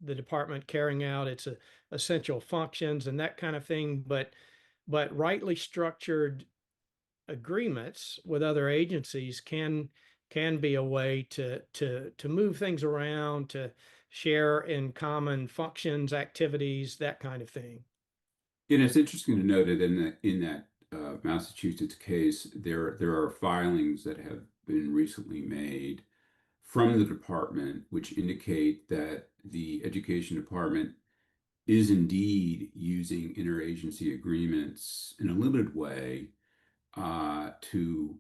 the department carrying out its essential functions and that kind of thing, but rightly structured agreements with other agencies can be a way to move things around, to share in common functions, activities, that kind of thing. And it's interesting to note that in that Massachusetts case, there are filings that have been recently made from the department which indicate that the education department is indeed using interagency agreements in a limited way to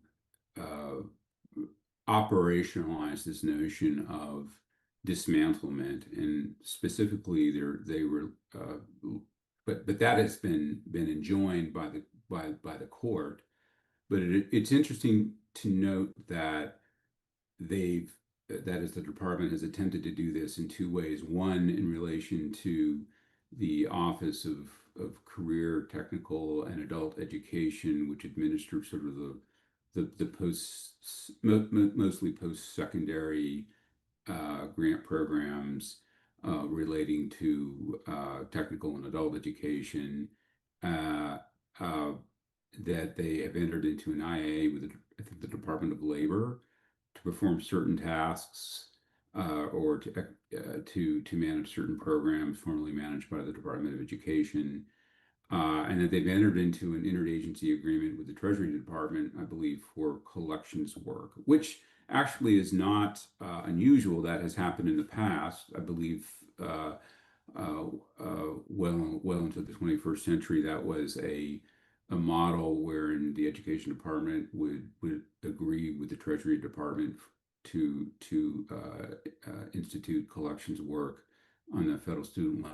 operationalize this notion of dismantlement, and specifically they were but that has been enjoined by the court. But it's interesting to note that that is, the department has attempted to do this in two ways. One, in relation to the Office of Career, Technical, and Adult Education, which administers sort of mostly post-secondary grant programs relating to technical and adult education, that they have entered into an IA with, I think, the Department of Labor to perform certain tasks or to manage certain programs formerly managed by the Department of Education. And that they've entered into an interagency agreement with the Treasury Department, I believe, for collections work, which actually is not unusual. That has happened in the past, I believe, well into the 21st century. That was a model wherein the Education Department would agree with the Treasury Department to institute collections work on the federal student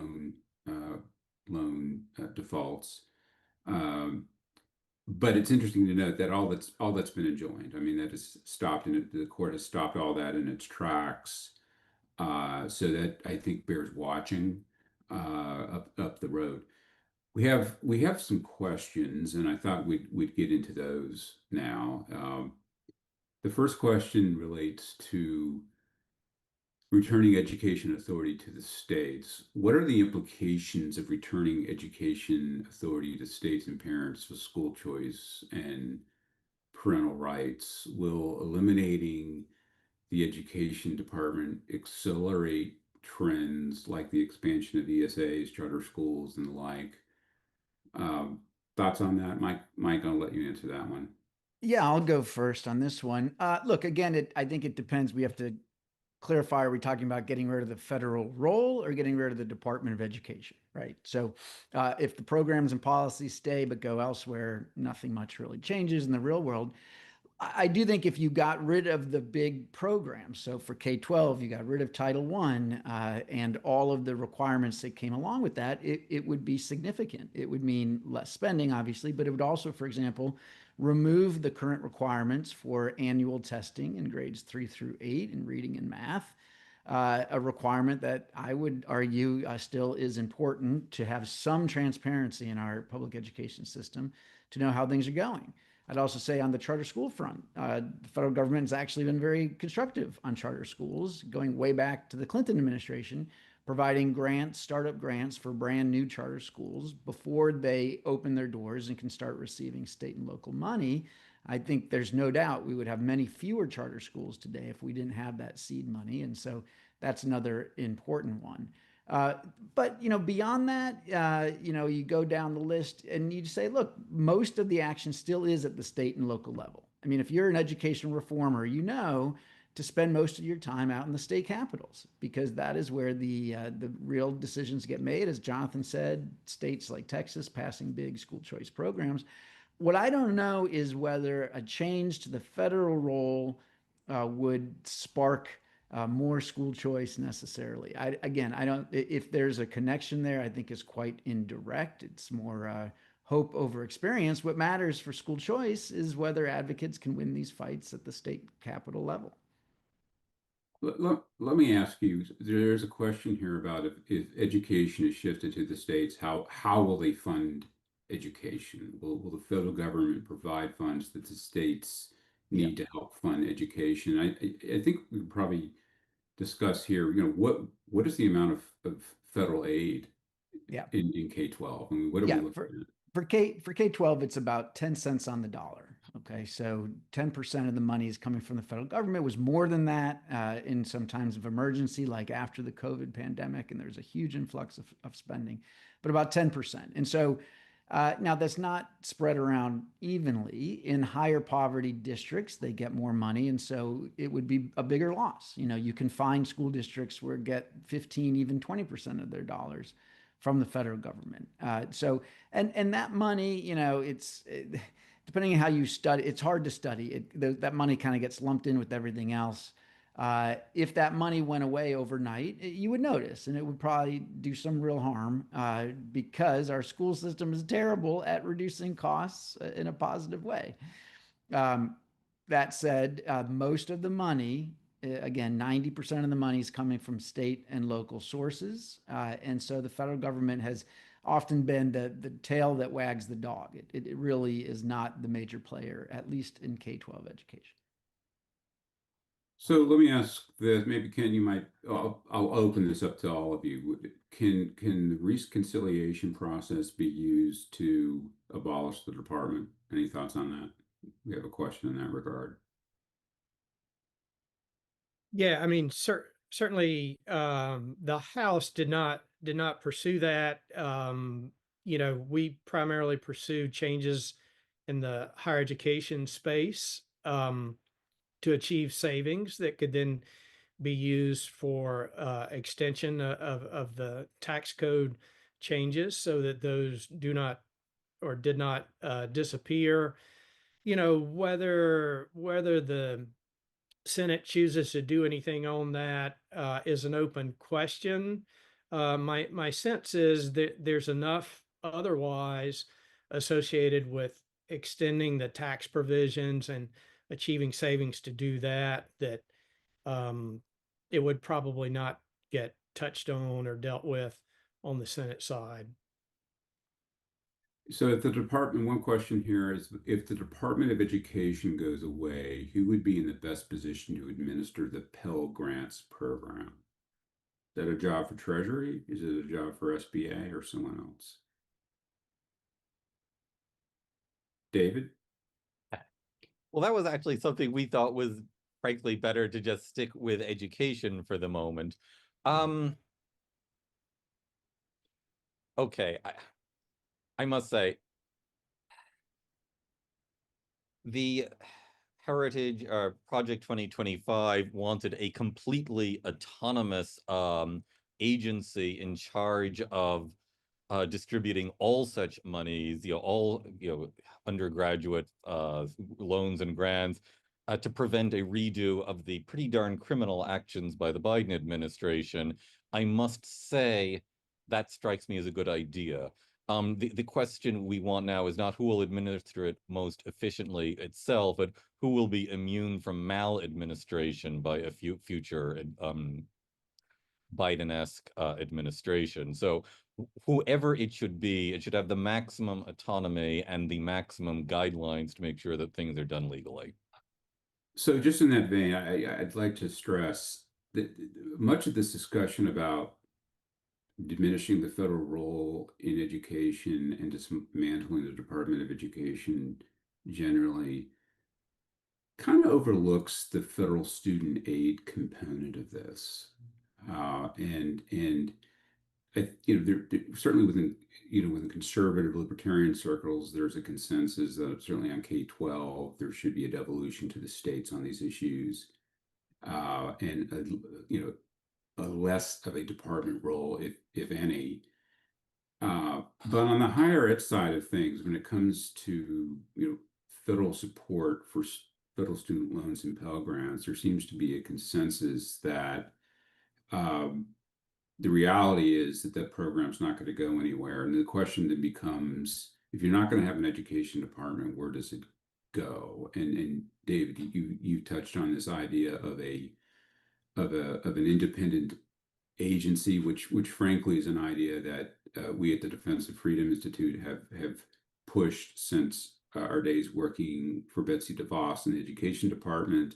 loan defaults. But it's interesting to note that all that's been enjoined. I mean, that is stopped, and the court has stopped all that in its tracks. So that, I think, bears watching up the road. We have some questions, and I thought we'd get into those now. The first question relates to returning education authority to the states. What are the implications of returning education authority to states and parents with school choice and parental rights? Will eliminating the education department accelerate trends like the expansion of ESAs, charter schools, and the like? Thoughts on that, Mike? Mike, I'll let you answer that one. Yeah, I'll go first on this one. Look, again, I think it depends. We have to clarify, are we talking about getting rid of the federal role or getting rid of the Department of Education, right? So if the programs and policies stay but go elsewhere, nothing much really changes in the real world. I do think if you got rid of the big programs, so for K-12, you got rid of Title I and all of the requirements that came along with that, it would be significant. It would mean less spending, obviously, but it would also, for example, remove the current requirements for annual testing in grades 3 through 8 in reading and math, a requirement that I would argue still is important to have some transparency in our public education system to know how things are going. I'd also say on the charter school front, the federal government has actually been very constructive on charter schools, going way back to the Clinton administration, providing grants, startup grants for brand new charter schools before they open their doors and can start receiving state and local money. I think there's no doubt we would have many fewer charter schools today if we didn't have that seed money. And so that's another important one. But beyond that, you go down the list and you say, look, most of the action still is at the state and local level. I mean, if you're an education reformer, to spend most of your time out in the state capitals, because that is where the real decisions get made. As Jonathan said, states like Texas passing big school choice programs. What I don't know is whether a change to the federal role would spark more school choice necessarily. I don't. If there's a connection there, I think is quite indirect. It's more hope over experience. What matters for school choice is whether advocates can win these fights at the state capital level. Let me ask you, there's a question here about if education is shifted to the states, how will they fund education? Will the federal government provide funds that the states need to help fund education? I think we could probably discuss here, what is the amount of federal aid in K-12? I mean, what are we looking at? For K-12, it's about 10 cents on the dollar. Okay, so 10% of the money is coming from the federal government. It was more than that in some times of emergency, like after the COVID pandemic, and there's a huge influx of spending, but about 10%. And so now that's not spread around evenly. In higher poverty districts, they get more money, and so it would be a bigger loss. You can find school districts where get 15, even 20% of their dollars from the federal government. And that money, it's depending on how you study, it's hard to study. That money kind of gets lumped in with everything else. If that money went away overnight, you would notice, and it would probably do some real harm because our school system is terrible at reducing costs in a positive way. That said, most of the money, again, 90% of the money is coming from state and local sources. And so the federal government has often been the tail that wags the dog. It really is not the major player, at least in K-12 education. So let me ask this, maybe Ken, I'll open this up to all of you. Can the reconciliation process be used to abolish the department? Any thoughts on that? We have a question in that regard. Yeah, I mean, certainly the House did not pursue that. We primarily pursued changes in the higher education space to achieve savings that could then be used for extension of the tax code changes so that those do not or did not disappear. Whether the Senate chooses to do anything on that is an open question. My sense is that there's enough otherwise associated with extending the tax provisions and achieving savings to do that it would probably not get touched on or dealt with on the Senate side. So one question here is, if the Department of Education goes away, who would be in the best position to administer the Pell Grants program? Is that a job for Treasury? Is it a job for SBA or someone else? David? Well, that was actually something we thought was frankly better to just stick with education for the moment. Okay, I must say, the Heritage Project 2025 wanted a completely autonomous agency in charge of distributing all such monies, all undergraduate loans and grants, to prevent a redo of the pretty darn criminal actions by the Biden administration. I must say that strikes me as a good idea. The question we want now is not who will administer it most efficiently itself, but who will be immune from maladministration by a future Biden-esque administration. So whoever it should have the maximum autonomy and the maximum guidelines to make sure that things are done legally. So just in that vein, I'd like to stress that much of this discussion about diminishing the federal role in education and dismantling the Department of Education generally kind of overlooks the federal student aid component of this. And certainly within conservative libertarian circles, there's a consensus that certainly on K-12 there should be a devolution to the states on these issues, and a less of a department role, if any. But on the higher ed side of things, when it comes to federal support for federal student loans and Pell Grants, there seems to be a consensus that the reality is that that program's not going to go anywhere. And the question then becomes, if you're not going to have an education department, where does it go? And David, you touched on this idea of an independent agency, which frankly is an idea that we at the Defense of Freedom Institute have pushed since our days working for Betsy DeVos in the Education Department.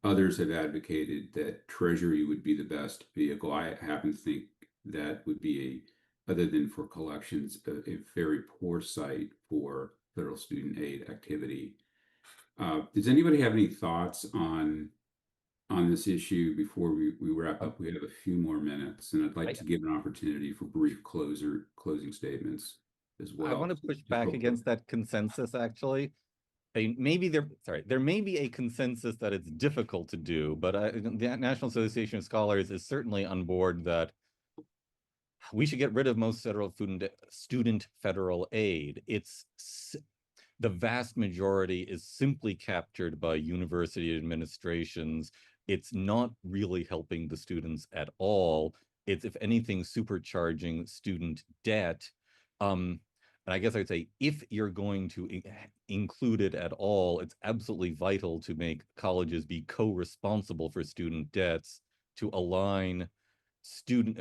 Others have advocated that Treasury would be the best vehicle. I happen to think that would be other than for collections, a very poor site for federal student aid activity. Does anybody have any thoughts on this issue before we wrap up? We have a few more minutes, and I'd like to give an opportunity for brief closing statements as well. I want to push back against that consensus, actually. There may be a consensus that it's difficult to do, but the National Association of Scholars is certainly on board that we should get rid of most federal student federal aid. The vast majority is simply captured by university administrations. It's not really helping the students at all. It's, if anything, supercharging student debt. And I guess I'd say, if you're going to include it at all, it's absolutely vital to make colleges be co-responsible for student debts, to align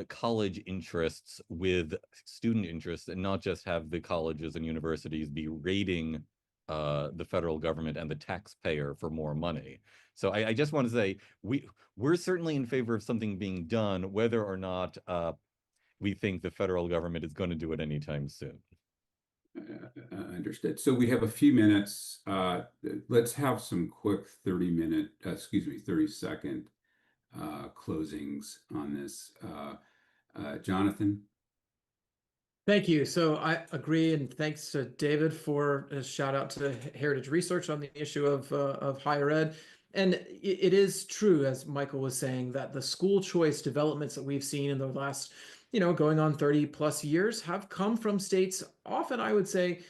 college interests with student interests, and not just have the colleges and universities be raiding the federal government and the taxpayer for more money. So I just want to say, we're certainly in favor of something being done, whether or not we think the federal government is going to do it anytime soon. Understood. So we have a few minutes. Let's have some quick 30-second closings on this. Jonathan? Thank you. So I agree, and thanks to David for a shout out to Heritage Research on the issue of higher ed. And it is true, as Michael was saying, that the school choice developments that we've seen in the last, going on 30 plus years have come from states, often I would say,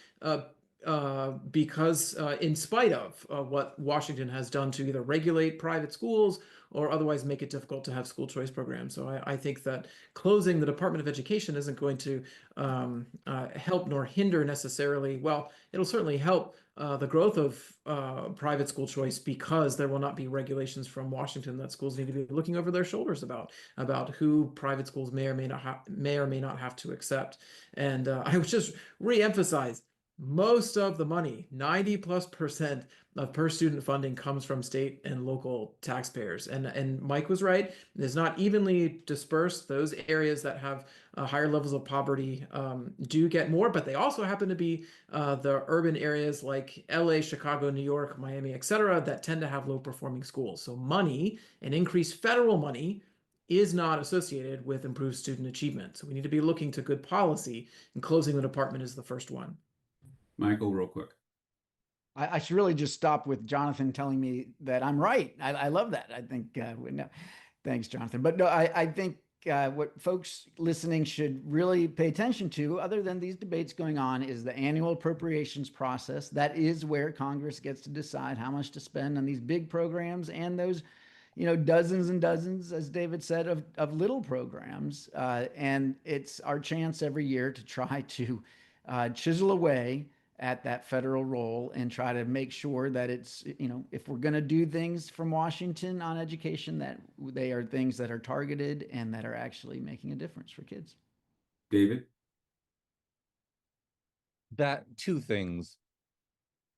because in spite of what Washington has done to either regulate private schools or otherwise make it difficult to have school choice programs. So I think that closing the Department of Education isn't going to help nor hinder necessarily. Well, it'll certainly help the growth of private school choice, because there will not be regulations from Washington that schools need to be looking over their shoulders about who private schools may or may not have to accept. And I would just reemphasize, most of the money, 90+% of per student funding, comes from state and local taxpayers. And Mike was right. It's not evenly dispersed. Those areas that have higher levels of poverty do get more, but they also happen to be the urban areas like LA, Chicago, New York, Miami, etc., that tend to have low performing schools. So money, and increased federal money, is not associated with improved student achievement. So we need to be looking to good policy, and closing the department is the first one. Michael, real quick. I should really just stop with Jonathan telling me that I'm right. I love that. I think, no, thanks, Jonathan. But no, I think what folks listening should really pay attention to, other than these debates going on, is the annual appropriations process. That is where Congress gets to decide how much to spend on these big programs and those, dozens and dozens, as David said, of little programs. And it's our chance every year to try to chisel away at that federal role and try to make sure that it's, if we're going to do things from Washington on education, that they are things that are targeted and that are actually making a difference for kids. David? that two things,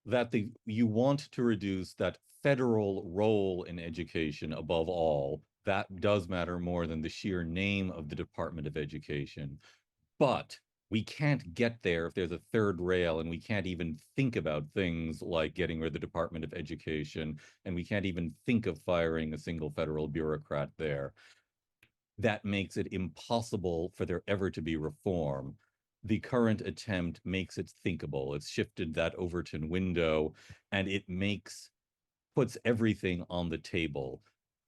that you want to reduce that federal role in education above all. That does matter more than the sheer name of the Department of Education. But we can't get there if there's a third rail, and we can't even think about things like getting rid of the Department of Education, and we can't even think of firing a single federal bureaucrat there. That makes it impossible for there ever to be reform. The current attempt makes it thinkable. It's shifted that Overton window, and it puts everything on the table.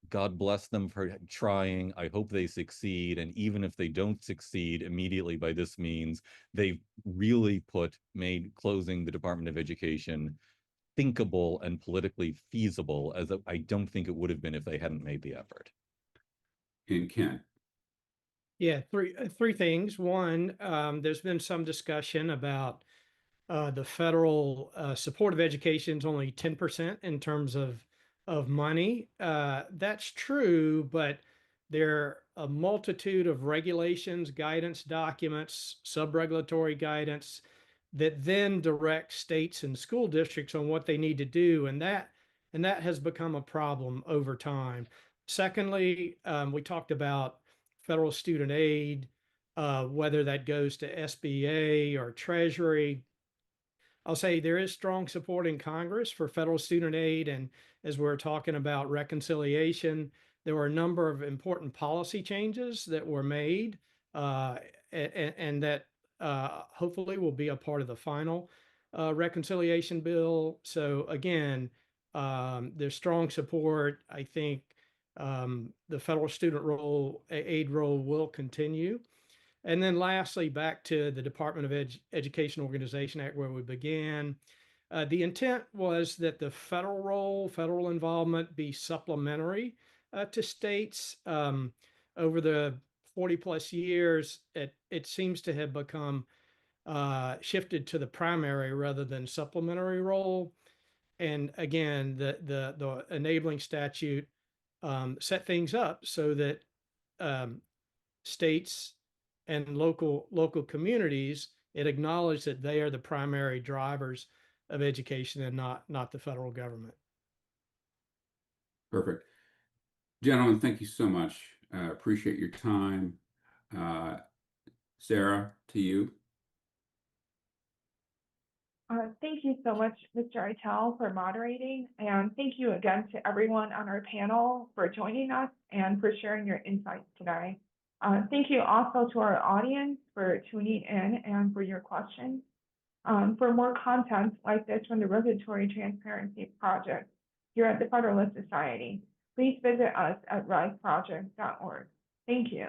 God bless them for trying. I hope they succeed. And even if they don't succeed immediately by this means, they've really made closing the Department of Education thinkable and politically feasible, as I don't think it would have been if they hadn't made the effort. And Ken. Yeah, three things. One, there's been some discussion about the federal support of education is only 10% in terms of money. That's true, but there are a multitude of regulations, guidance documents, sub-regulatory guidance that then direct states and school districts on what they need to do, and that has become a problem over time. Secondly, we talked about federal student aid, whether that goes to SBA or Treasury. I'll say there is strong support in Congress for federal student aid. And as we're talking about reconciliation, there were a number of important policy changes that were made and that hopefully will be a part of the final reconciliation bill. So again, there's strong support. I think the federal student aid role will continue. And then lastly, back to the Department of Education Organization Act where we began. The intent was that the federal involvement be supplementary to states. Over the 40 plus years, it seems to have become shifted to the primary rather than supplementary role. And again, the enabling statute set things up so that states and local communities, it acknowledged that they are the primary drivers of education and not the federal government. Perfect. Gentlemen, thank you so much. Appreciate your time. Sarah, to you. Thank you so much, Mr. Itel, for moderating, and thank you again to everyone on our panel for joining us and for sharing your insights today. Thank you also to our audience for tuning in and for your questions. For more content like this from the Regulatory Transparency Project here at the Federalist Society, please visit us at riseproject.org. Thank you.